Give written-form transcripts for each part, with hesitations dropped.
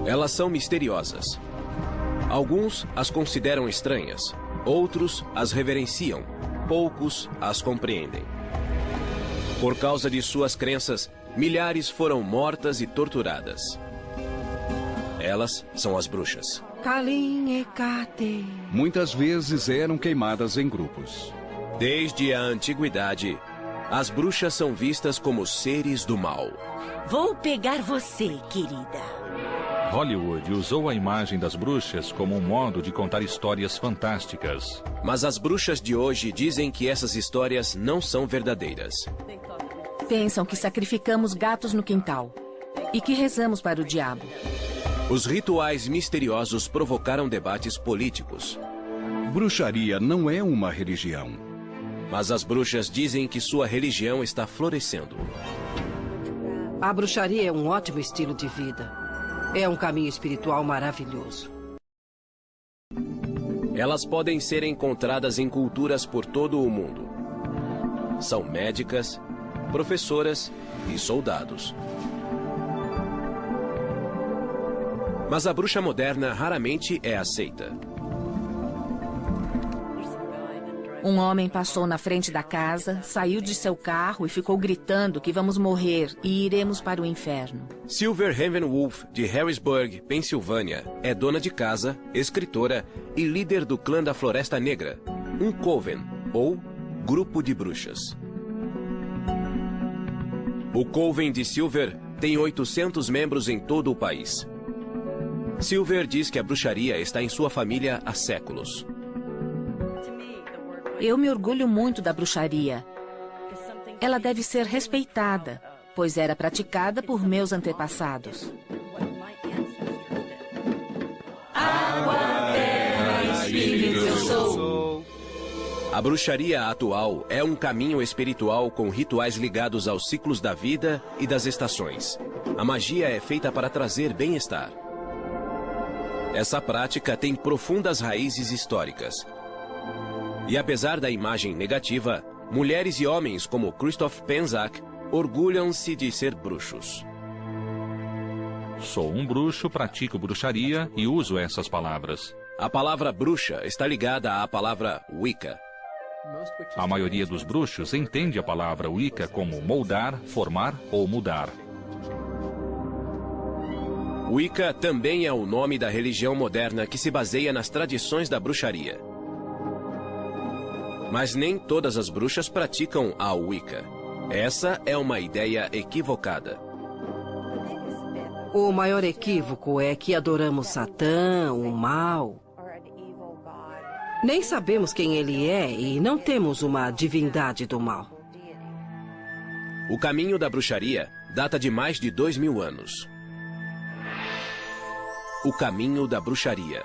Elas são misteriosas. Alguns as consideram estranhas, outros as reverenciam, poucos as compreendem. Por causa de suas crenças, milhares foram mortas e torturadas. Elas são as bruxas. Muitas vezes eram queimadas em grupos. Desde a antiguidade, as bruxas são vistas como seres do mal. Vou pegar você, querida. Hollywood usou a imagem das bruxas como um modo de contar histórias fantásticas. Mas as bruxas de hoje dizem que essas histórias não são verdadeiras. Pensam que sacrificamos gatos no quintal e que rezamos para o diabo. Os rituais misteriosos provocaram debates políticos. Bruxaria não é uma religião. Mas as bruxas dizem que sua religião está florescendo. A bruxaria é um ótimo estilo de vida. É um caminho espiritual maravilhoso. Elas podem ser encontradas em culturas por todo o mundo. São médicas, professoras e soldados. Mas a bruxa moderna raramente é aceita. Um homem passou na frente da casa, saiu de seu carro e ficou gritando que vamos morrer e iremos para o inferno. Silver Ravenwolf, de Harrisburg, Pensilvânia, é dona de casa, escritora e líder do clã da Floresta Negra, um coven, ou grupo de bruxas. O coven de Silver tem 800 membros em todo o país. Silver diz que a bruxaria está em sua família há séculos. Eu me orgulho muito da bruxaria. Ela deve ser respeitada, pois era praticada por meus antepassados. Água, terra, espírito, eu sou. A bruxaria atual é um caminho espiritual com rituais ligados aos ciclos da vida e das estações. A magia é feita para trazer bem-estar. Essa prática tem profundas raízes históricas. E apesar da imagem negativa, mulheres e homens como Christoph Penczak orgulham-se de ser bruxos. Sou um bruxo, pratico bruxaria e uso essas palavras. A palavra bruxa está ligada à palavra Wicca. A maioria dos bruxos entende a palavra Wicca como moldar, formar ou mudar. Wicca também é o nome da religião moderna que se baseia nas tradições da bruxaria. Mas nem todas as bruxas praticam a Wicca. Essa é uma ideia equivocada. O maior equívoco é que adoramos Satã, o mal. Nem sabemos quem ele é e não temos uma divindade do mal. O caminho da bruxaria data de mais de 2000 anos. O caminho da bruxaria.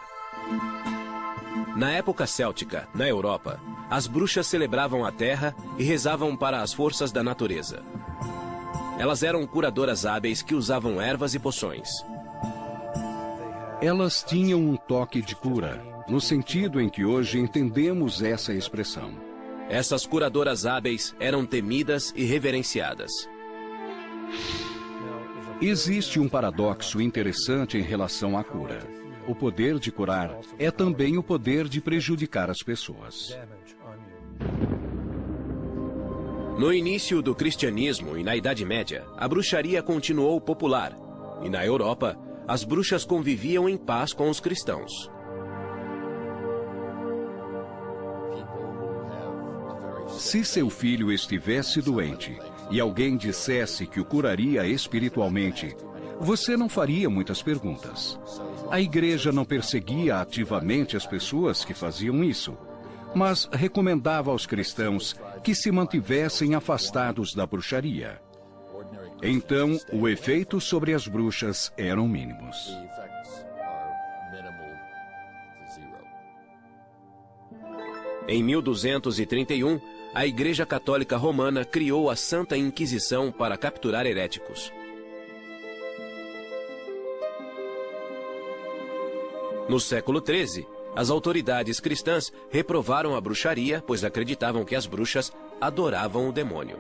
Na época céltica, na Europa, as bruxas celebravam a terra e rezavam para as forças da natureza. Elas eram curadoras hábeis que usavam ervas e poções. Elas tinham um toque de cura, no sentido em que hoje entendemos essa expressão. Essas curadoras hábeis eram temidas e reverenciadas. Existe um paradoxo interessante em relação à cura. O poder de curar é também o poder de prejudicar as pessoas. No início do cristianismo e na Idade Média, a bruxaria continuou popular. E na Europa, as bruxas conviviam em paz com os cristãos. Se seu filho estivesse doente e alguém dissesse que o curaria espiritualmente, você não faria muitas perguntas. A igreja não perseguia ativamente as pessoas que faziam isso, mas recomendava aos cristãos que se mantivessem afastados da bruxaria. Então, o efeito sobre as bruxas eram mínimos. Em 1231, a Igreja Católica Romana criou a Santa Inquisição para capturar heréticos. No século XIII, as autoridades cristãs reprovaram a bruxaria, pois acreditavam que as bruxas adoravam o demônio.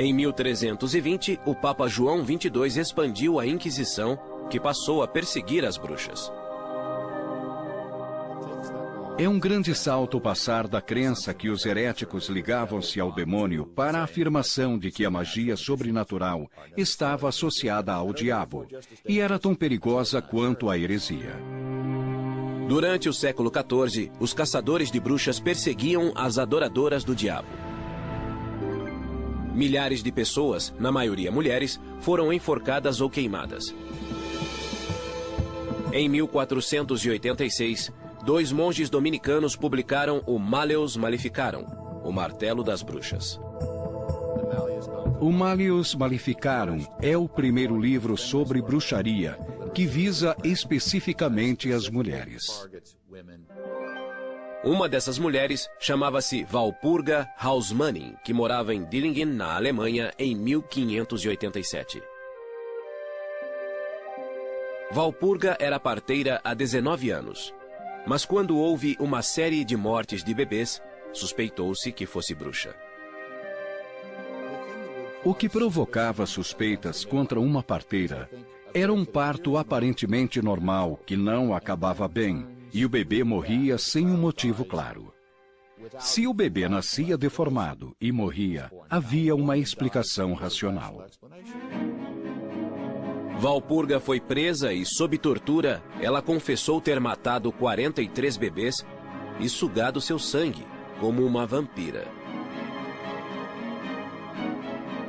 Em 1320, o Papa João XXII expandiu a Inquisição, que passou a perseguir as bruxas. É um grande salto passar da crença que os heréticos ligavam-se ao demônio para a afirmação de que a magia sobrenatural estava associada ao diabo e era tão perigosa quanto a heresia. Durante o século XIV, os caçadores de bruxas perseguiam as adoradoras do diabo. Milhares de pessoas, na maioria mulheres, foram enforcadas ou queimadas. Em 1486, 2 monges dominicanos publicaram o Malleus Maleficarum, o Martelo das Bruxas. O Malleus Maleficarum é o primeiro livro sobre bruxaria que visa especificamente as mulheres. Uma dessas mulheres chamava-se Walpurga Hausmann, que morava em Dillingen, na Alemanha, em 1587. Walpurga era parteira há 19 anos, mas quando houve uma série de mortes de bebês, suspeitou-se que fosse bruxa. O que provocava suspeitas contra uma parteira era um parto aparentemente normal que não acabava bem, e o bebê morria sem um motivo claro. Se o bebê nascia deformado e morria, havia uma explicação racional. Walpurga foi presa e, sob tortura, ela confessou ter matado 43 bebês e sugado seu sangue, como uma vampira.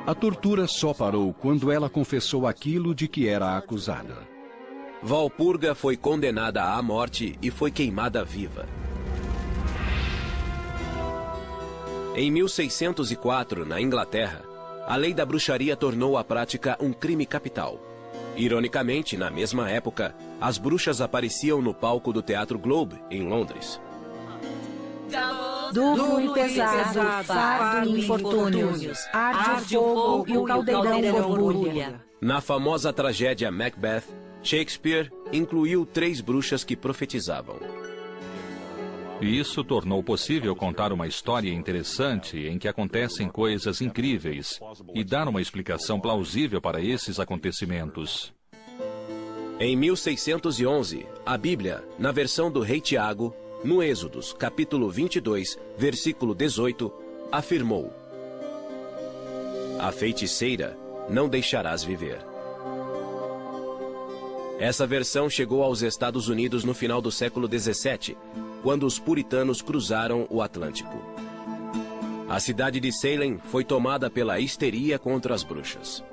A tortura só parou quando ela confessou aquilo de que era acusada. Walpurga foi condenada à morte e foi queimada viva. Em 1604, na Inglaterra, a lei da bruxaria tornou a prática um crime capital. Ironicamente, na mesma época, as bruxas apareciam no palco do Teatro Globe, em Londres. Duplo e pesado, fardo e infortúnios, arde o fogo e o caldeirão borbulha. Na famosa tragédia Macbeth, Shakespeare incluiu 3 bruxas que profetizavam. Isso tornou possível contar uma história interessante em que acontecem coisas incríveis e dar uma explicação plausível para esses acontecimentos. Em 1611, a Bíblia, na versão do Rei Tiago, no Êxodos, capítulo 22, versículo 18, afirmou: "A feiticeira não deixarás viver." Essa versão chegou aos Estados Unidos no final do século XVII, quando os puritanos cruzaram o Atlântico. A cidade de Salem foi tomada pela histeria contra as bruxas.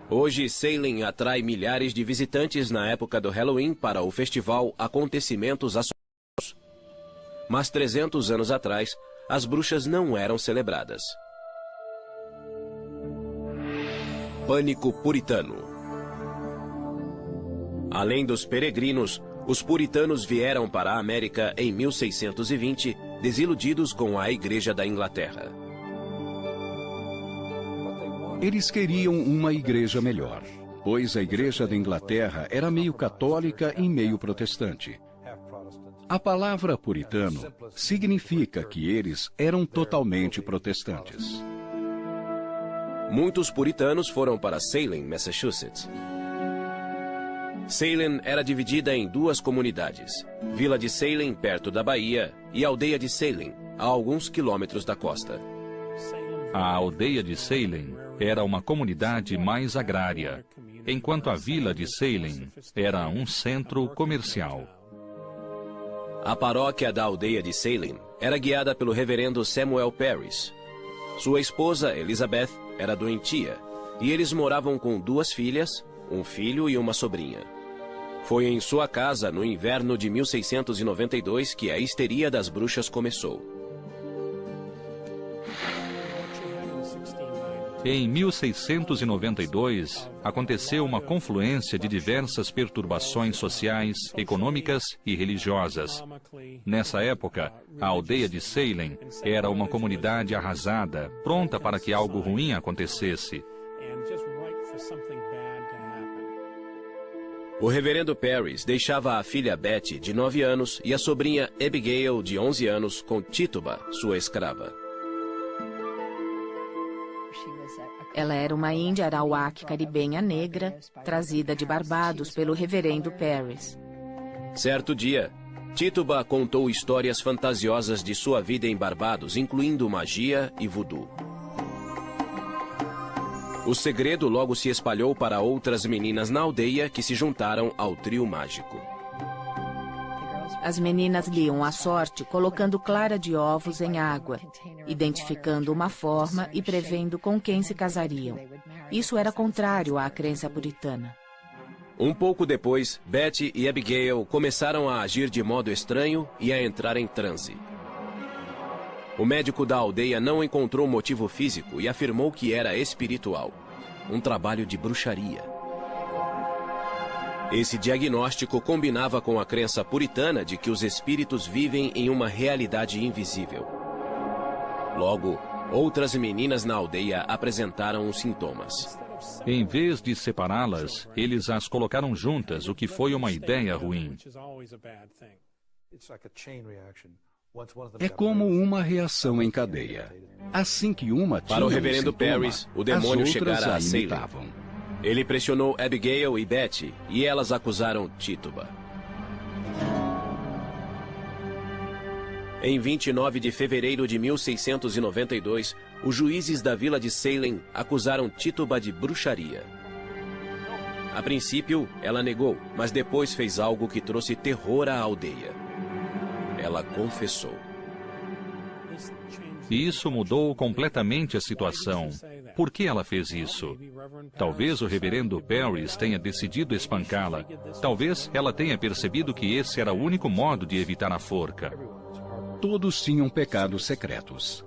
Hoje, Salem atrai milhares de visitantes na época do Halloween para o festival Acontecimentos Assombrados. Mas 300 anos atrás, as bruxas não eram celebradas. Pânico puritano. Além dos peregrinos, os puritanos vieram para a América em 1620, desiludidos com a Igreja da Inglaterra. Eles queriam uma igreja melhor, pois a Igreja da Inglaterra era meio católica e meio protestante. A palavra puritano significa que eles eram totalmente protestantes. Muitos puritanos foram para Salem, Massachusetts. Salem era dividida em 2 comunidades: Vila de Salem, perto da Bahia, e Aldeia de Salem, a alguns quilômetros da costa. A Aldeia de Salem era uma comunidade mais agrária, enquanto a Vila de Salem era um centro comercial. A paróquia da Aldeia de Salem era guiada pelo reverendo Samuel Parris. Sua esposa, Elizabeth, era doentia, e eles moravam com 2 filhas, um filho e uma sobrinha. Foi em sua casa, no inverno de 1692, que a histeria das bruxas começou. Em 1692, aconteceu uma confluência de diversas perturbações sociais, econômicas e religiosas. Nessa época, a Aldeia de Salem era uma comunidade arrasada, pronta para que algo ruim acontecesse. O reverendo Parris deixava a filha Betty, de 9 anos, e a sobrinha Abigail, de 11 anos, com Tituba, sua escrava. Ela era uma índia arawak caribenha negra, trazida de Barbados pelo reverendo Parris. Certo dia, Tituba contou histórias fantasiosas de sua vida em Barbados, incluindo magia e voodoo. O segredo logo se espalhou para outras meninas na aldeia que se juntaram ao trio mágico. As meninas liam a sorte colocando clara de ovos em água, identificando uma forma e prevendo com quem se casariam. Isso era contrário à crença puritana. Um pouco depois, Betty e Abigail começaram a agir de modo estranho e a entrar em transe. O médico da aldeia não encontrou motivo físico e afirmou que era espiritual, um trabalho de bruxaria. Esse diagnóstico combinava com a crença puritana de que os espíritos vivem em uma realidade invisível. Logo, outras meninas na aldeia apresentaram os sintomas. Em vez de separá-las, eles as colocaram juntas, o que foi uma ideia ruim. É como uma reação em cadeia. Assim que uma tinha Para o reverendo sintoma, Parris, o demônio as outras chegara a a Salem. imitavam. Ele pressionou Abigail e Betty, e elas acusaram Tituba. Em 29 de fevereiro de 1692, os juízes da vila de Salem acusaram Tituba de bruxaria. A princípio, ela negou, mas depois fez algo que trouxe terror à aldeia. Ela confessou. E isso mudou completamente a situação. Por que ela fez isso? Talvez o reverendo Parris tenha decidido espancá-la. Talvez ela tenha percebido que esse era o único modo de evitar a forca. Todos tinham pecados secretos.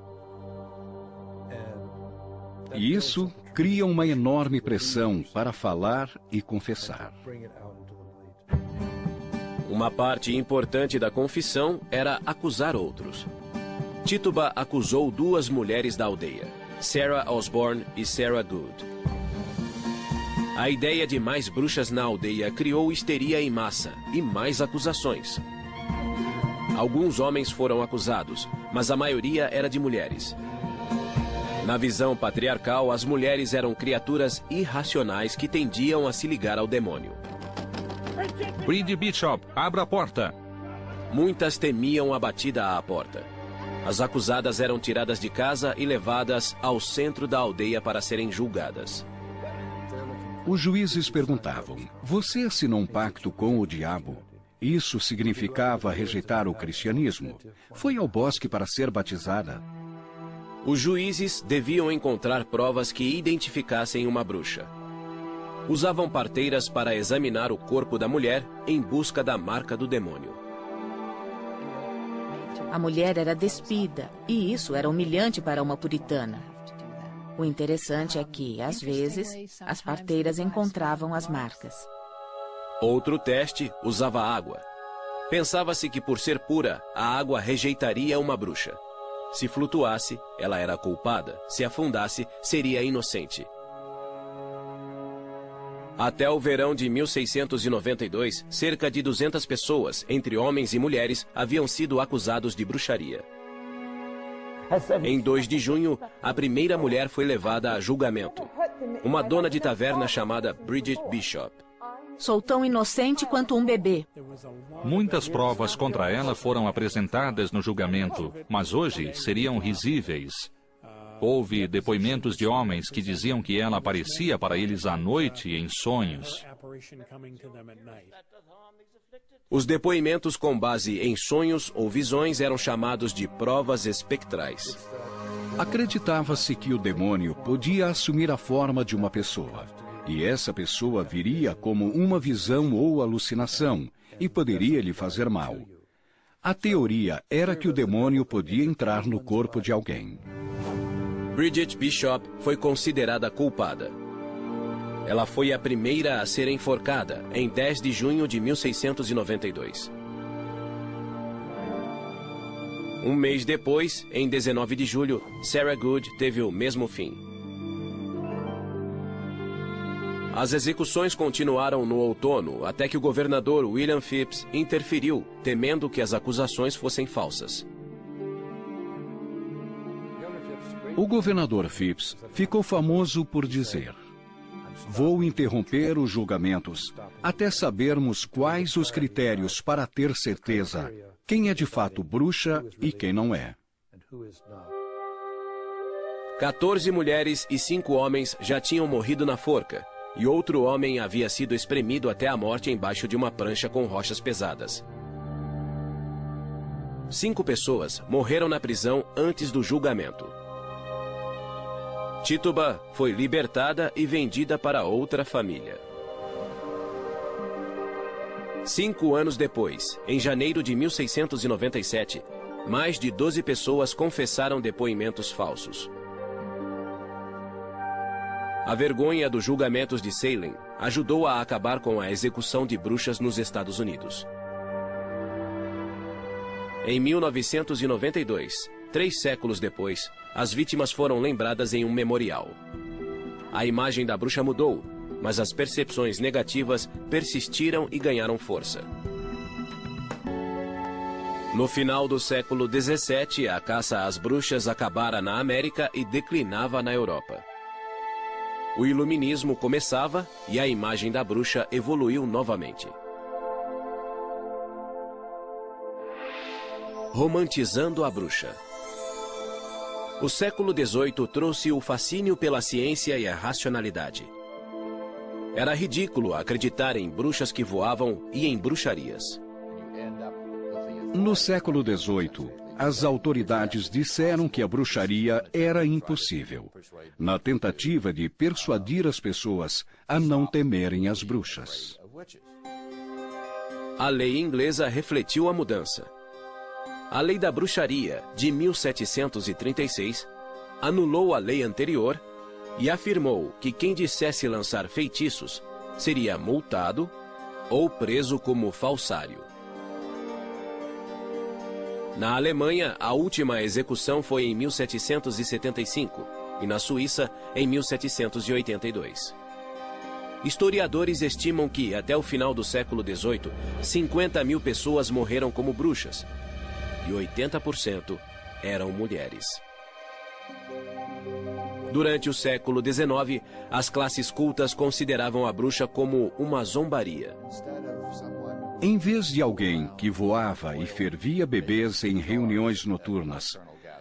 E isso cria uma enorme pressão para falar e confessar. Uma parte importante da confissão era acusar outros. Tituba acusou 2 mulheres da aldeia, Sarah Osborne e Sarah Good. A ideia de mais bruxas na aldeia criou histeria em massa e mais acusações. Alguns homens foram acusados, mas a maioria era de mulheres. Na visão patriarcal, as mulheres eram criaturas irracionais que tendiam a se ligar ao demônio. Bride Bishop, abra a porta. Muitas temiam a batida à porta. As acusadas eram tiradas de casa e levadas ao centro da aldeia para serem julgadas. Os juízes perguntavam: você assinou um pacto com o diabo? Isso significava rejeitar o cristianismo. Foi ao bosque para ser batizada. Os juízes deviam encontrar provas que identificassem uma bruxa. Usavam parteiras para examinar o corpo da mulher em busca da marca do demônio. A mulher era despida, e isso era humilhante para uma puritana. O interessante é que, às vezes, as parteiras encontravam as marcas. Outro teste usava água. Pensava-se que, por ser pura, a água rejeitaria uma bruxa. Se flutuasse, ela era culpada. Se afundasse, seria inocente. Até o verão de 1692, cerca de 200 pessoas, entre homens e mulheres, haviam sido acusados de bruxaria. Em 2 de junho, a primeira mulher foi levada a julgamento. Uma dona de taverna chamada Bridget Bishop. Sou tão inocente quanto um bebê. Muitas provas contra ela foram apresentadas no julgamento, mas hoje seriam risíveis. Houve depoimentos de homens que diziam que ela aparecia para eles à noite em sonhos. Os depoimentos com base em sonhos ou visões eram chamados de provas espectrais. Acreditava-se que o demônio podia assumir a forma de uma pessoa. E essa pessoa viria como uma visão ou alucinação e poderia lhe fazer mal. A teoria era que o demônio podia entrar no corpo de alguém. Bridget Bishop foi considerada culpada. Ela foi a primeira a ser enforcada em 10 de junho de 1692. Um mês depois, em 19 de julho, Sarah Good teve o mesmo fim. As execuções continuaram no outono até que o governador William Phips interferiu, temendo que as acusações fossem falsas. O governador Phips ficou famoso por dizer: "Vou interromper os julgamentos até sabermos quais os critérios para ter certeza quem é de fato bruxa e quem não é." 14 mulheres e 5 homens já tinham morrido na forca, e outro homem havia sido espremido até a morte embaixo de uma prancha com rochas pesadas. 5 pessoas morreram na prisão antes do julgamento. Tituba foi libertada e vendida para outra família. 5 anos depois, em janeiro de 1697, mais de 12 pessoas confessaram depoimentos falsos. A vergonha dos julgamentos de Salem ajudou a acabar com a execução de bruxas nos Estados Unidos. Em 1992, 3 séculos depois, as vítimas foram lembradas em um memorial. A imagem da bruxa mudou, mas as percepções negativas persistiram e ganharam força. No final do século XVII, a caça às bruxas acabara na América e declinava na Europa. O iluminismo começava e a imagem da bruxa evoluiu novamente. Romantizando a bruxa. O século XVIII trouxe o fascínio pela ciência e a racionalidade. Era ridículo acreditar em bruxas que voavam e em bruxarias. No século XVIII, as autoridades disseram que a bruxaria era impossível, na tentativa de persuadir as pessoas a não temerem as bruxas. A lei inglesa refletiu a mudança. A Lei da Bruxaria, de 1736, anulou a lei anterior e afirmou que quem dissesse lançar feitiços seria multado ou preso como falsário. Na Alemanha, a última execução foi em 1775 e na Suíça, em 1782. Historiadores estimam que, até o final do século XVIII, 50 mil pessoas morreram como bruxas e 80% eram mulheres. Durante o século XIX, as classes cultas consideravam a bruxa como uma zombaria. Em vez de alguém que voava e fervia bebês em reuniões noturnas,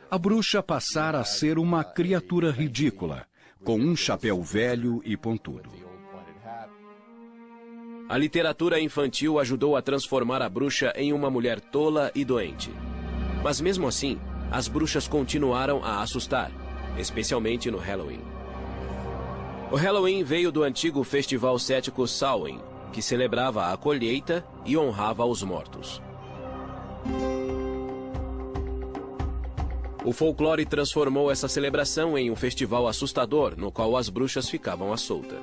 a bruxa passara a ser uma criatura ridícula, com um chapéu velho e pontudo. A literatura infantil ajudou a transformar a bruxa em uma mulher tola e doente. Mas mesmo assim, as bruxas continuaram a assustar, especialmente no Halloween. O Halloween veio do antigo festival cético Samhain, que celebrava a colheita e honrava os mortos. O folclore transformou essa celebração em um festival assustador, no qual as bruxas ficavam à solta.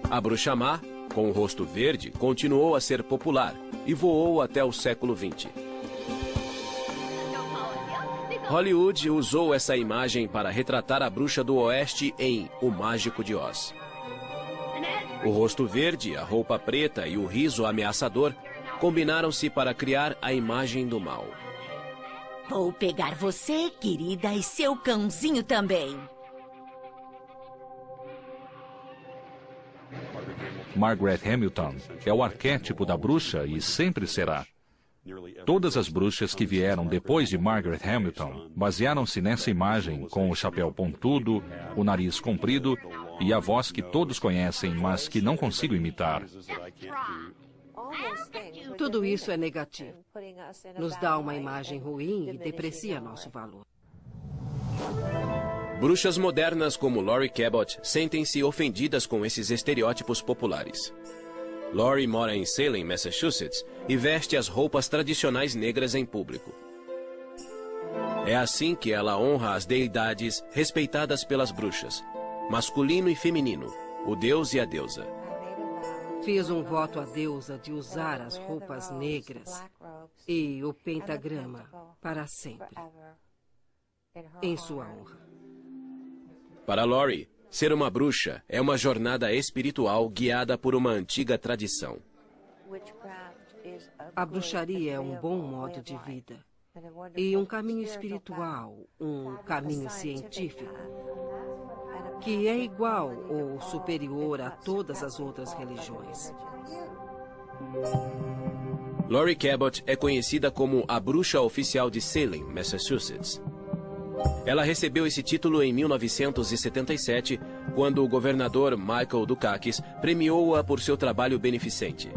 A bruxa má, com o rosto verde, continuou a ser popular e voou até o século XX. Hollywood usou essa imagem para retratar a bruxa do oeste em O Mágico de Oz. O rosto verde, a roupa preta e o riso ameaçador combinaram-se para criar a imagem do mal. Vou pegar você, querida, e seu cãozinho também. Margaret Hamilton é o arquétipo da bruxa e sempre será. Todas as bruxas que vieram depois de Margaret Hamilton basearam-se nessa imagem, com o chapéu pontudo, o nariz comprido e a voz que todos conhecem, mas que não consigo imitar. Tudo isso é negativo. Nos dá uma imagem ruim e deprecia nosso valor. Bruxas modernas como Laurie Cabot sentem-se ofendidas com esses estereótipos populares. Laurie mora em Salem, Massachusetts, e veste as roupas tradicionais negras em público. É assim que ela honra as deidades respeitadas pelas bruxas, masculino e feminino, o deus e a deusa. Fiz um voto à deusa de usar as roupas negras e o pentagrama para sempre, em sua honra. Para Laurie, Ser uma bruxa é uma jornada espiritual guiada por uma antiga tradição. A bruxaria é um bom modo de vida e um caminho espiritual, um caminho científico, que é igual ou superior a todas as outras religiões. Laurie Cabot é conhecida como a bruxa oficial de Salem, Massachusetts. Ela recebeu esse título em 1977, quando o governador Michael Dukakis premiou-a por seu trabalho beneficente.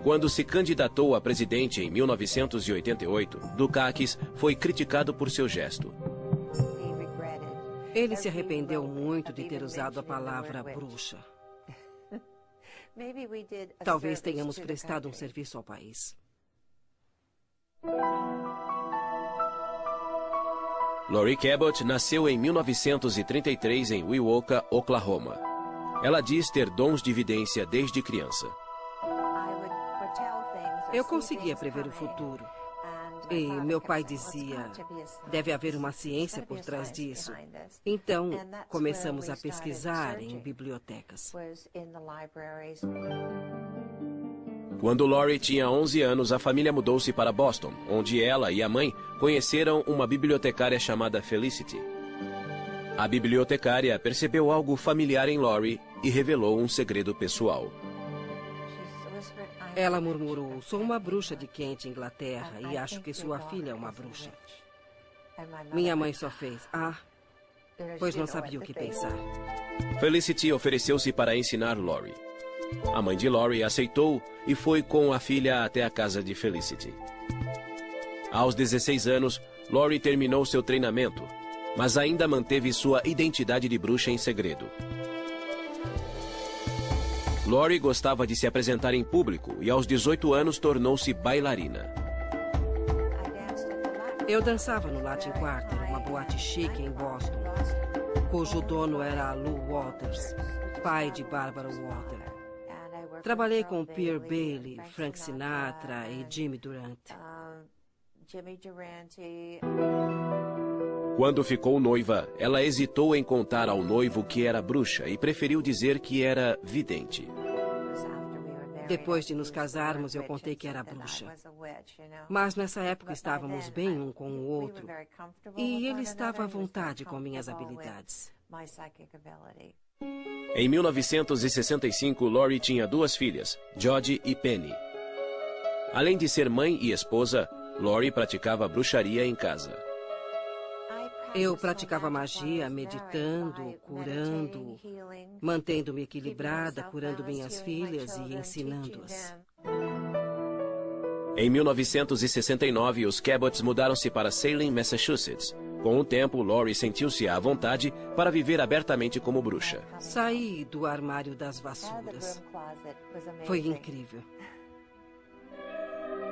Quando se candidatou a presidente em 1988, Dukakis foi criticado por seu gesto. Ele se arrependeu muito de ter usado a palavra bruxa. Talvez tenhamos prestado um serviço ao país. Laurie Cabot nasceu em 1933 em Wewoka, Oklahoma. Ela diz ter dons de vidência desde criança. Eu conseguia prever o futuro. E meu pai dizia, deve haver uma ciência por trás disso. Então, começamos a pesquisar em bibliotecas. Quando Laurie tinha 11 anos, a família mudou-se para Boston, onde ela e a mãe conheceram uma bibliotecária chamada Felicity. A bibliotecária percebeu algo familiar em Laurie e revelou um segredo pessoal. Ela murmurou, sou uma bruxa de Kent, Inglaterra, e acho que sua filha é uma bruxa. Minha mãe só fez, pois não sabia o que pensar. Felicity ofereceu-se para ensinar Laurie. A mãe de Laurie aceitou e foi com a filha até a casa de Felicity. Aos 16 anos, Laurie terminou seu treinamento, mas ainda manteve sua identidade de bruxa em segredo. Laurie gostava de se apresentar em público e aos 18 anos tornou-se bailarina. Eu dançava no Latin Quarter, uma boate chique em Boston, cujo dono era Lou Walters, pai de Barbara Walter. Trabalhei com Pierre Bailey, Frank Sinatra e Jimmy Durante. Quando ficou noiva, ela hesitou em contar ao noivo que era bruxa e preferiu dizer que era vidente. Depois de nos casarmos, eu contei que era bruxa. Mas nessa época estávamos bem um com o outro e ele estava à vontade com minhas habilidades. Em 1965, Laurie tinha 2 filhas, Jodie e Penny. Além de ser mãe e esposa, Laurie praticava bruxaria em casa. Eu praticava magia, meditando, curando, mantendo-me equilibrada, curando minhas filhas e ensinando-as. Em 1969, os Cabots mudaram-se para Salem, Massachusetts. Com o tempo, Laurie sentiu-se à vontade para viver abertamente como bruxa. Saí do armário das vassouras. Foi incrível.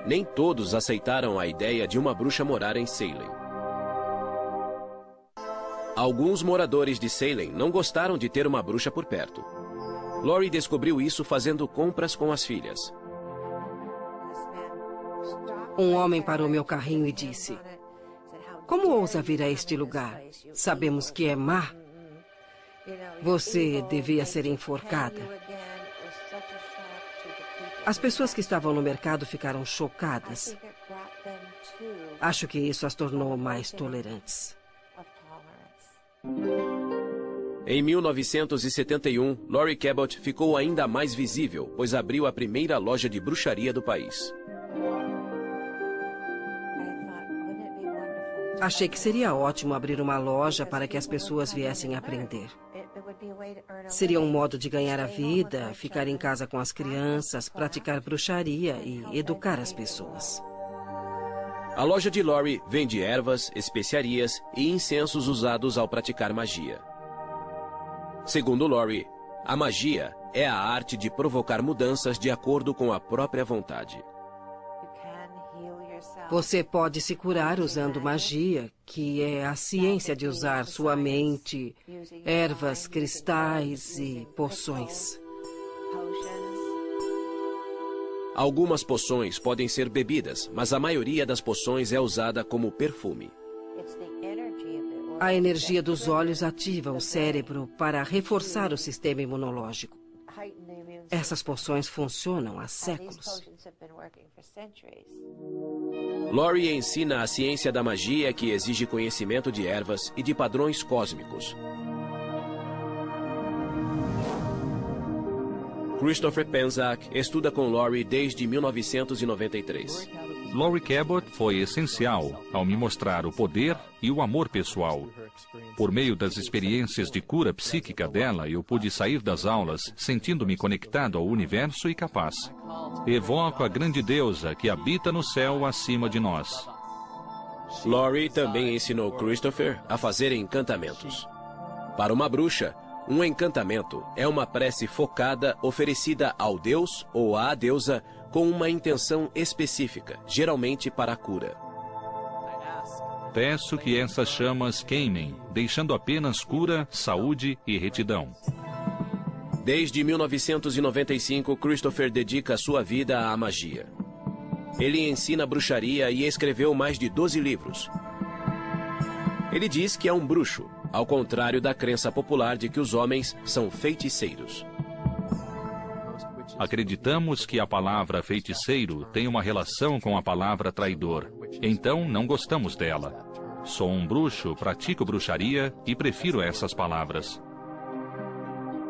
Nem todos aceitaram a ideia de uma bruxa morar em Salem. Alguns moradores de Salem não gostaram de ter uma bruxa por perto. Laurie descobriu isso fazendo compras com as filhas. Um homem parou meu carrinho e disse: como ousa vir a este lugar? Sabemos que é má. Você devia ser enforcada. As pessoas que estavam no mercado ficaram chocadas. Acho que isso as tornou mais tolerantes. Em 1971, Laurie Cabot ficou ainda mais visível, pois abriu a primeira loja de bruxaria do país. Achei que seria ótimo abrir uma loja para que as pessoas viessem aprender. Seria um modo de ganhar a vida, ficar em casa com as crianças, praticar bruxaria e educar as pessoas. A loja de Laurie vende ervas, especiarias e incensos usados ao praticar magia. Segundo Laurie, a magia é a arte de provocar mudanças de acordo com a própria vontade. Você pode se curar usando magia, que é a ciência de usar sua mente, ervas, cristais e poções. Algumas poções podem ser bebidas, mas a maioria das poções é usada como perfume. A energia dos olhos ativa o cérebro para reforçar o sistema imunológico. Essas poções funcionam há séculos. Laurie ensina a ciência da magia que exige conhecimento de ervas e de padrões cósmicos. Christopher Penczak estuda com Laurie desde 1993. Laurie Cabot foi essencial ao me mostrar o poder e o amor pessoal. Por meio das experiências de cura psíquica dela, eu pude sair das aulas sentindo-me conectado ao universo e capaz. Evoco a grande deusa que habita no céu acima de nós. Laurie também ensinou Christopher a fazer encantamentos. Para uma bruxa, um encantamento é uma prece focada oferecida ao deus ou à deusa com uma intenção específica, geralmente para a cura. Peço que essas chamas queimem, deixando apenas cura, saúde e retidão. Desde 1995, Christopher dedica sua vida à magia. Ele ensina bruxaria e escreveu mais de 12 livros. Ele diz que é um bruxo, ao contrário da crença popular de que os homens são feiticeiros. Acreditamos que a palavra feiticeiro tem uma relação com a palavra traidor. Então, não gostamos dela. Sou um bruxo, pratico bruxaria e prefiro essas palavras.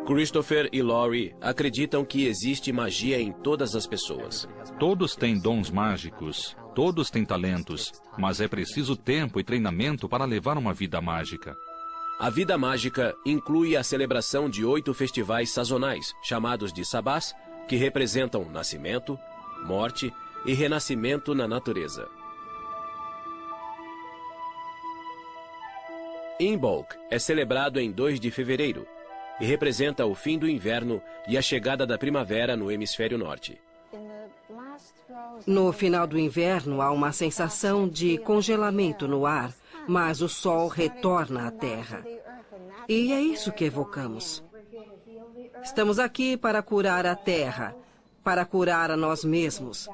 Christopher e Laurie acreditam que existe magia em todas as pessoas. Todos têm dons mágicos, todos têm talentos, mas é preciso tempo e treinamento para levar uma vida mágica. A vida mágica inclui a celebração de 8 festivais sazonais, chamados de sabás, que representam nascimento, morte e renascimento na natureza. Imbolc é celebrado em 2 de fevereiro e representa o fim do inverno e a chegada da primavera no hemisfério norte. No final do inverno, há uma sensação de congelamento no ar, mas o sol retorna à Terra. E é isso que evocamos. Estamos aqui para curar a Terra, para curar a nós mesmos,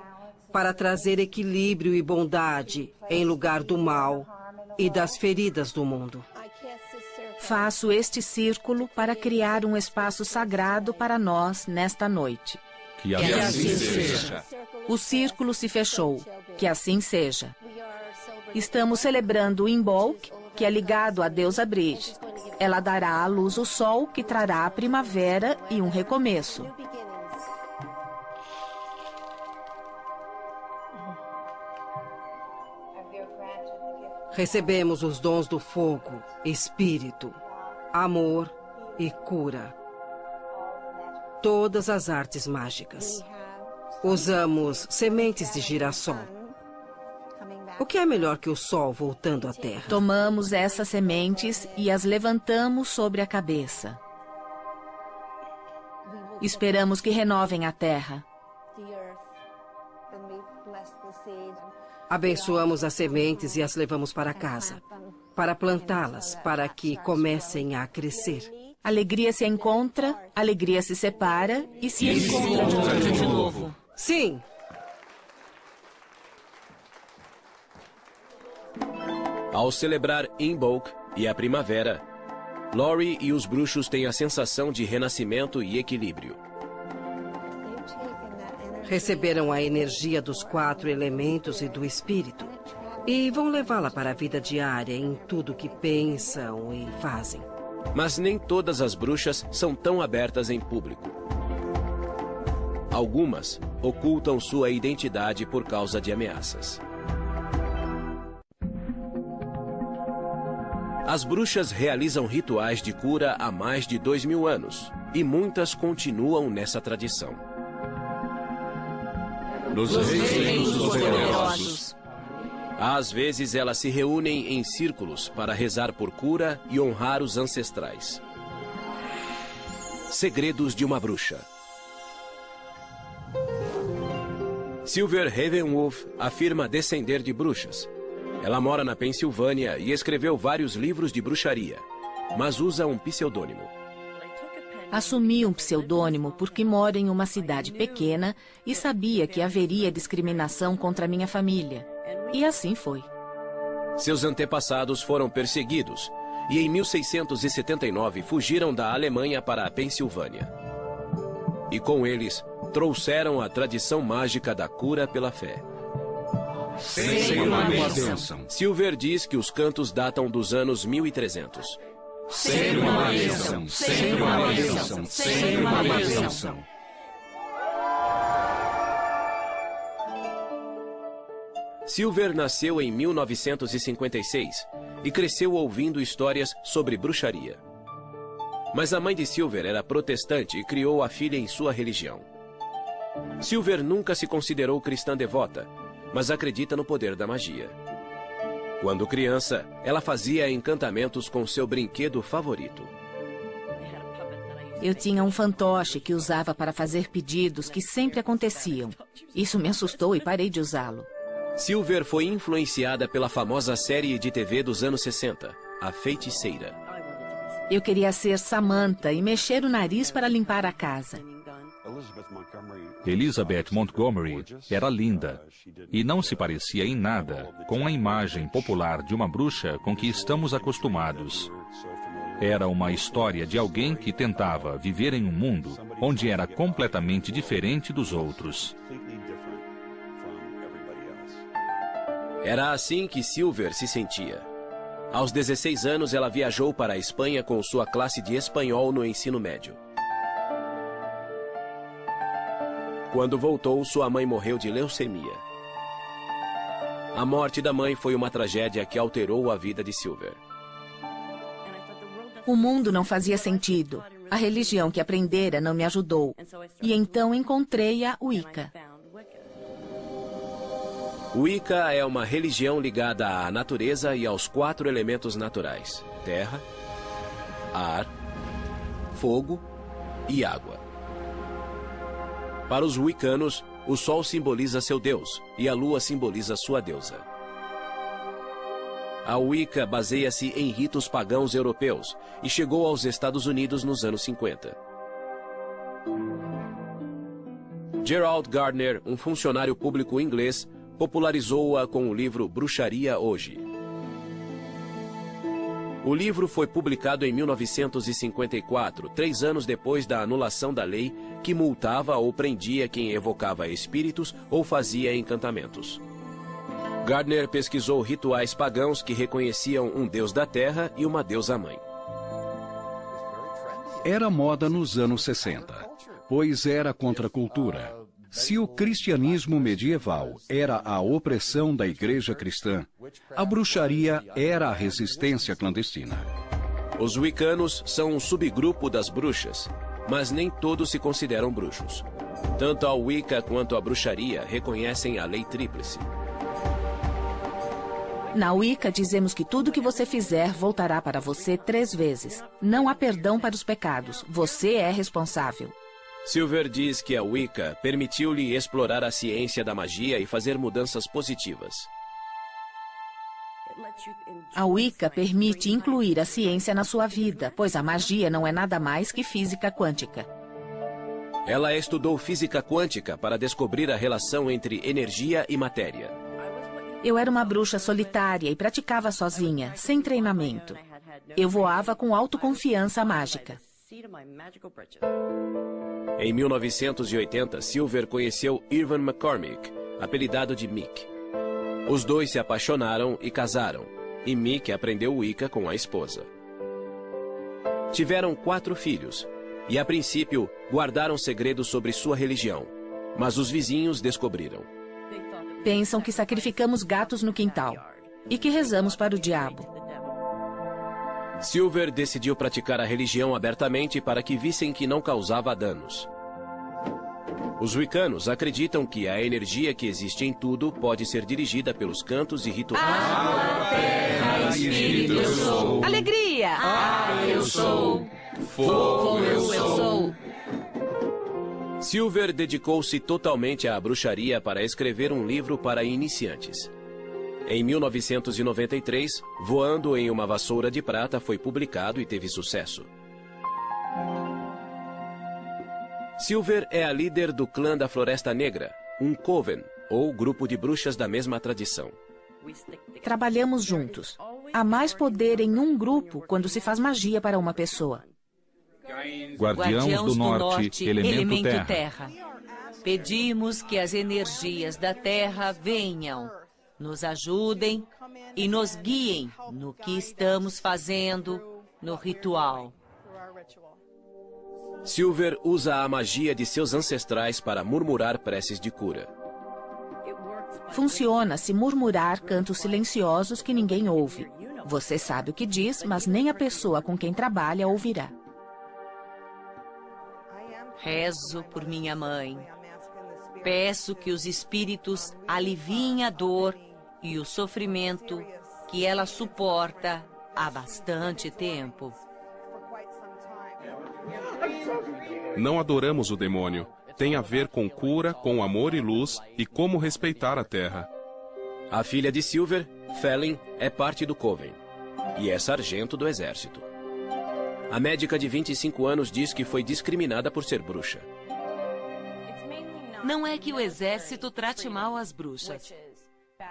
para trazer equilíbrio e bondade em lugar do mal e das feridas do mundo. Faço este círculo para criar um espaço sagrado para nós nesta noite. Que assim seja. O círculo se fechou. Que assim seja. Estamos celebrando Imbolc, que é ligado à deusa Bridge. Ela dará à luz o sol, que trará a primavera e um recomeço. Recebemos os dons do fogo, espírito, amor e cura. Todas as artes mágicas. Usamos sementes de girassol. O que é melhor que o sol voltando à terra? Tomamos essas sementes e as levantamos sobre a cabeça. Esperamos que renovem a terra. Abençoamos as sementes e as levamos para casa, para plantá-las, para que comecem a crescer. Alegria se encontra, alegria se separa e se encontra de novo. Sim! Ao celebrar Imbolc e a primavera, Laurie e os bruxos têm a sensação de renascimento e equilíbrio. Receberam a energia dos 4 elementos e do espírito e vão levá-la para a vida diária em tudo que pensam e fazem. Mas nem todas as bruxas são tão abertas em público. Algumas ocultam sua identidade por causa de ameaças. As bruxas realizam rituais de cura há mais de 2000 anos e muitas continuam nessa tradição. Nos reinos poderosos. Às vezes elas se reúnem em círculos para rezar por cura e honrar os ancestrais. Segredos de uma bruxa. Silver Ravenwolf afirma descender de bruxas. Ela mora na Pensilvânia e escreveu vários livros de bruxaria, mas usa um pseudônimo. Assumi um pseudônimo porque moro em uma cidade pequena e sabia que haveria discriminação contra minha família. E assim foi. Seus antepassados foram perseguidos e em 1679 fugiram da Alemanha para a Pensilvânia. E com eles, trouxeram a tradição mágica da cura pela fé. Sem uma bênção. Silver diz que os cantos datam dos anos 1300. Sem uma bênção. Sem uma bênção. Sem uma bênção. Silver nasceu em 1956 e cresceu ouvindo histórias sobre bruxaria. Mas a mãe de Silver era protestante e criou a filha em sua religião. Silver nunca se considerou cristã devota, mas acredita no poder da magia. Quando criança, ela fazia encantamentos com seu brinquedo favorito. Eu tinha um fantoche que usava para fazer pedidos que sempre aconteciam. Isso me assustou e parei de usá-lo. Silver foi influenciada pela famosa série de TV dos anos 60, A Feiticeira. Eu queria ser Samantha e mexer o nariz para limpar a casa. Elizabeth Montgomery era linda e não se parecia em nada com a imagem popular de uma bruxa com que estamos acostumados. Era uma história de alguém que tentava viver em um mundo onde era completamente diferente dos outros. Era assim que Silver se sentia. Aos 16 anos, ela viajou para a Espanha com sua classe de espanhol no ensino médio. Quando voltou, sua mãe morreu de leucemia. A morte da mãe foi uma tragédia que alterou a vida de Silver. O mundo não fazia sentido. A religião que aprendera não me ajudou. E então encontrei a Wicca. Wicca é uma religião ligada à natureza e aos 4 elementos naturais: terra, ar, fogo e água. Para os wiccanos, o sol simboliza seu deus e a lua simboliza sua deusa. A Wicca baseia-se em ritos pagãos europeus e chegou aos Estados Unidos nos anos 50. Gerald Gardner, um funcionário público inglês, popularizou-a com o livro Bruxaria Hoje. O livro foi publicado em 1954, 3 anos depois da anulação da lei que multava ou prendia quem evocava espíritos ou fazia encantamentos. Gardner pesquisou rituais pagãos que reconheciam um deus da terra e uma deusa-mãe. Era moda nos anos 60, pois era contra a cultura. Se o cristianismo medieval era a opressão da igreja cristã, a bruxaria era a resistência clandestina. Os wiccanos são um subgrupo das bruxas, mas nem todos se consideram bruxos. Tanto a Wicca quanto a bruxaria reconhecem a lei tríplice. Na Wicca dizemos que tudo que você fizer voltará para você 3 vezes. Não há perdão para os pecados. Você é responsável. Silver diz que a Wicca permitiu-lhe explorar a ciência da magia e fazer mudanças positivas. A Wicca permite incluir a ciência na sua vida, pois a magia não é nada mais que física quântica. Ela estudou física quântica para descobrir a relação entre energia e matéria. Eu era uma bruxa solitária e praticava sozinha, sem treinamento. Eu voava com autoconfiança mágica. Em 1980, Silver conheceu Irvin McCormick, apelidado de Mick. Os dois se apaixonaram e casaram, e Mick aprendeu Wicca com a esposa. Tiveram 4 filhos, e a princípio guardaram segredos sobre sua religião, mas os vizinhos descobriram. Pensam que sacrificamos gatos no quintal e que rezamos para o diabo. Silver decidiu praticar a religião abertamente para que vissem que não causava danos. Os wiccanos acreditam que a energia que existe em tudo pode ser dirigida pelos cantos e rituais. Terra, espírito, eu sou. Alegria! Eu sou. Fogo, eu sou. Silver dedicou-se totalmente à bruxaria para escrever um livro para iniciantes. Em 1993, Voando em uma Vassoura de Prata foi publicado e teve sucesso. Silver é a líder do clã da Floresta Negra, um coven, ou grupo de bruxas da mesma tradição. Trabalhamos juntos. Há mais poder em um grupo quando se faz magia para uma pessoa. Guardiãos do Norte, elemento terra. Pedimos que as energias da Terra venham, nos ajudem e nos guiem no que estamos fazendo no ritual. Silver usa a magia de seus ancestrais para murmurar preces de cura. Funciona se murmurar cantos silenciosos que ninguém ouve. Você sabe o que diz, mas nem a pessoa com quem trabalha ouvirá. Rezo por minha mãe. Peço que os espíritos aliviem a dor e o sofrimento que ela suporta há bastante tempo. Não adoramos o demônio. Tem a ver com cura, com amor e luz e como respeitar a Terra. A filha de Silver, Felin, é parte do Coven e é sargento do exército. A médica de 25 anos diz que foi discriminada por ser bruxa. Não é que o exército trate mal as bruxas,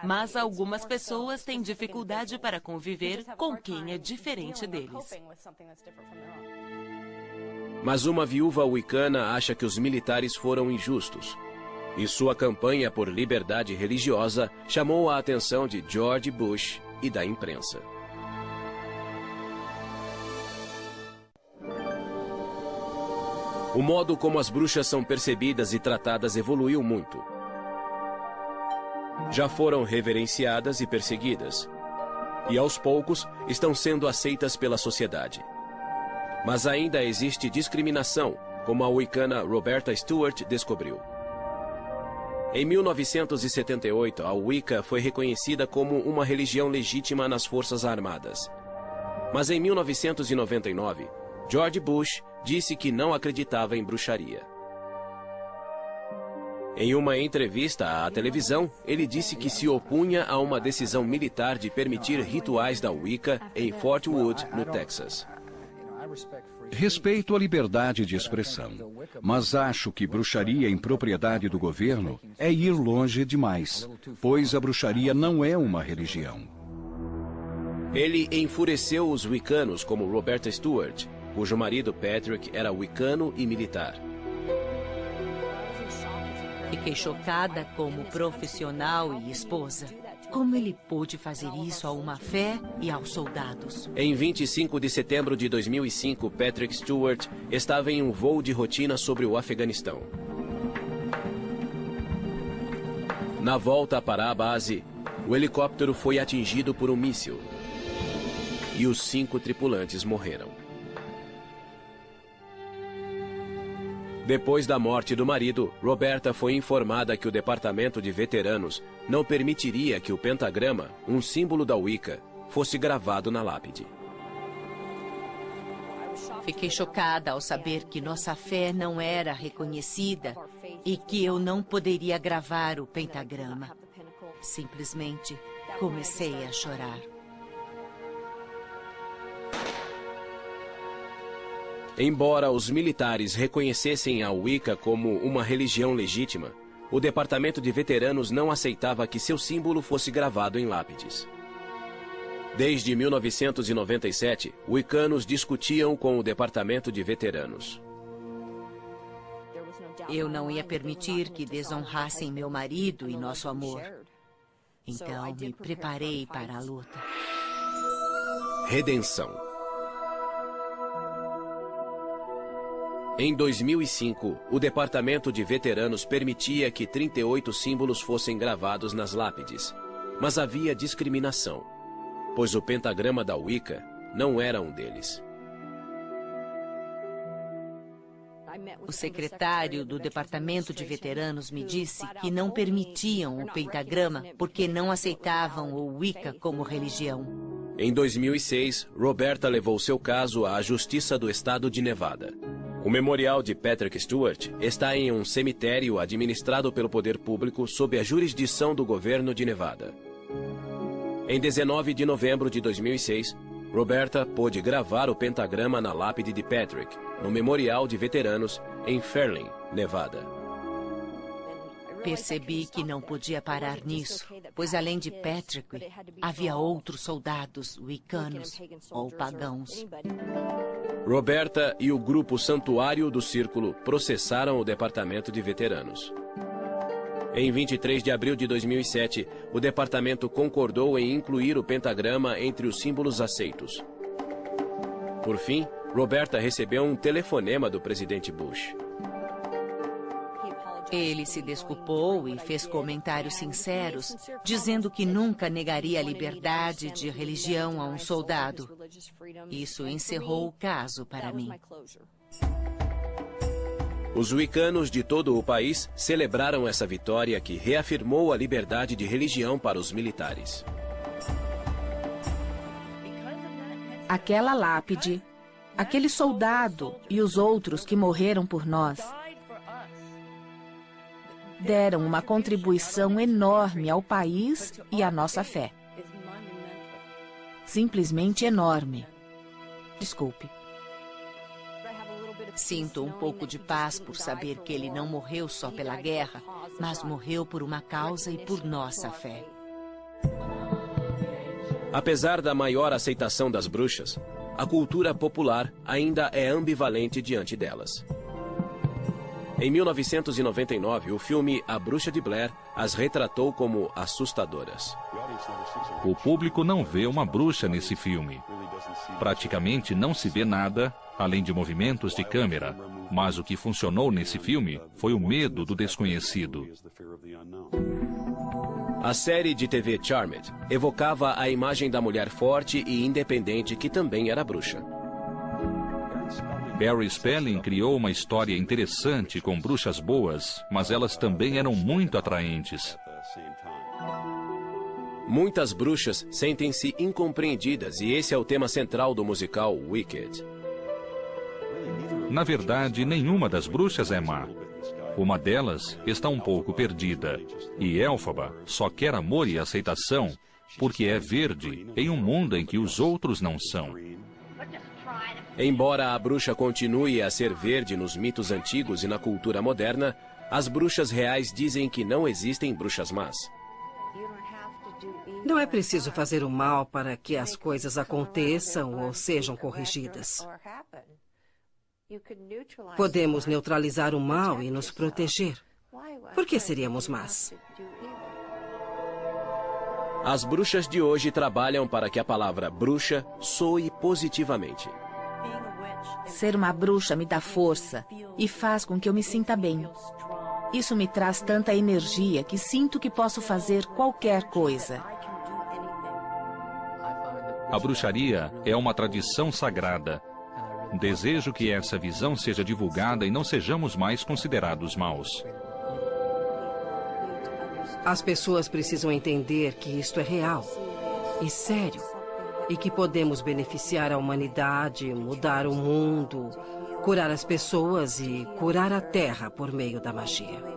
mas algumas pessoas têm dificuldade para conviver com quem é diferente deles. Mas uma viúva wicana acha que os militares foram injustos. E sua campanha por liberdade religiosa chamou a atenção de George Bush e da imprensa. O modo como as bruxas são percebidas e tratadas evoluiu muito. Já foram reverenciadas e perseguidas. E aos poucos estão sendo aceitas pela sociedade. Mas ainda existe discriminação, como a wicana Roberta Stewart descobriu. Em 1978, a Wicca foi reconhecida como uma religião legítima nas Forças Armadas. Mas em 1999, George Bush disse que não acreditava em bruxaria. Em uma entrevista à televisão, ele disse que se opunha a uma decisão militar de permitir rituais da Wicca em Fort Wood, no Texas. Respeito à liberdade de expressão, mas acho que bruxaria em propriedade do governo é ir longe demais, pois a bruxaria não é uma religião. Ele enfureceu os wiccanos como Roberta Stewart, cujo marido Patrick era wicano e militar. Fiquei chocada como profissional e esposa. Como ele pôde fazer isso a uma fé e aos soldados? Em 25 de setembro de 2005, Patrick Stewart estava em um voo de rotina sobre o Afeganistão. Na volta para a base, o helicóptero foi atingido por um míssil. E os 5 tripulantes morreram. Depois da morte do marido, Roberta foi informada que o Departamento de Veteranos não permitiria que o pentagrama, um símbolo da Wicca, fosse gravado na lápide. Fiquei chocada ao saber que nossa fé não era reconhecida e que eu não poderia gravar o pentagrama. Simplesmente comecei a chorar. Embora os militares reconhecessem a Wicca como uma religião legítima, o Departamento de Veteranos não aceitava que seu símbolo fosse gravado em lápides. Desde 1997, wiccanos discutiam com o Departamento de Veteranos. Eu não ia permitir que desonrassem meu marido e nosso amor. Então me preparei para a luta. Redenção. Em 2005, o Departamento de Veteranos permitia que 38 símbolos fossem gravados nas lápides. Mas havia discriminação, pois o pentagrama da Wicca não era um deles. O secretário do Departamento de Veteranos me disse que não permitiam o pentagrama porque não aceitavam o Wicca como religião. Em 2006, Roberta levou seu caso à Justiça do Estado de Nevada. O memorial de Patrick Stewart está em um cemitério administrado pelo poder público sob a jurisdição do governo de Nevada. Em 19 de novembro de 2006, Roberta pôde gravar o pentagrama na lápide de Patrick, no memorial de veteranos em Fairlane, Nevada. Percebi que não podia parar nisso, pois além de Patrick, havia outros soldados wiccanos ou pagãos. Roberta e o grupo Santuário do Círculo processaram o Departamento de Veteranos. Em 23 de abril de 2007, o departamento concordou em incluir o pentagrama entre os símbolos aceitos. Por fim, Roberta recebeu um telefonema do presidente Bush. Ele se desculpou e fez comentários sinceros, dizendo que nunca negaria a liberdade de religião a um soldado. Isso encerrou o caso para mim. Os wiccanos de todo o país celebraram essa vitória que reafirmou a liberdade de religião para os militares. Aquela lápide, aquele soldado e os outros que morreram por nós deram uma contribuição enorme ao país e à nossa fé. Simplesmente enorme. Desculpe. Sinto um pouco de paz por saber que ele não morreu só pela guerra, mas morreu por uma causa e por nossa fé. Apesar da maior aceitação das bruxas, a cultura popular ainda é ambivalente diante delas. Em 1999, o filme A Bruxa de Blair as retratou como assustadoras. O público não vê uma bruxa nesse filme. Praticamente não se vê nada, além de movimentos de câmera. Mas o que funcionou nesse filme foi o medo do desconhecido. A série de TV Charmed evocava a imagem da mulher forte e independente que também era bruxa. Barry Spelling criou uma história interessante com bruxas boas, mas elas também eram muito atraentes. Muitas bruxas sentem-se incompreendidas e esse é o tema central do musical Wicked. Na verdade, nenhuma das bruxas é má. Uma delas está um pouco perdida, e Elphaba só quer amor e aceitação porque é verde em um mundo em que os outros não são. Embora a bruxa continue a ser verde nos mitos antigos e na cultura moderna, as bruxas reais dizem que não existem bruxas más. Não é preciso fazer o mal para que as coisas aconteçam ou sejam corrigidas. Podemos neutralizar o mal e nos proteger. Por que seríamos más? As bruxas de hoje trabalham para que a palavra bruxa soe positivamente. Ser uma bruxa me dá força e faz com que eu me sinta bem. Isso me traz tanta energia que sinto que posso fazer qualquer coisa. A bruxaria é uma tradição sagrada. Desejo que essa visão seja divulgada e não sejamos mais considerados maus. As pessoas precisam entender que isto é real e sério. E que podemos beneficiar a humanidade, mudar o mundo, curar as pessoas e curar a Terra por meio da magia.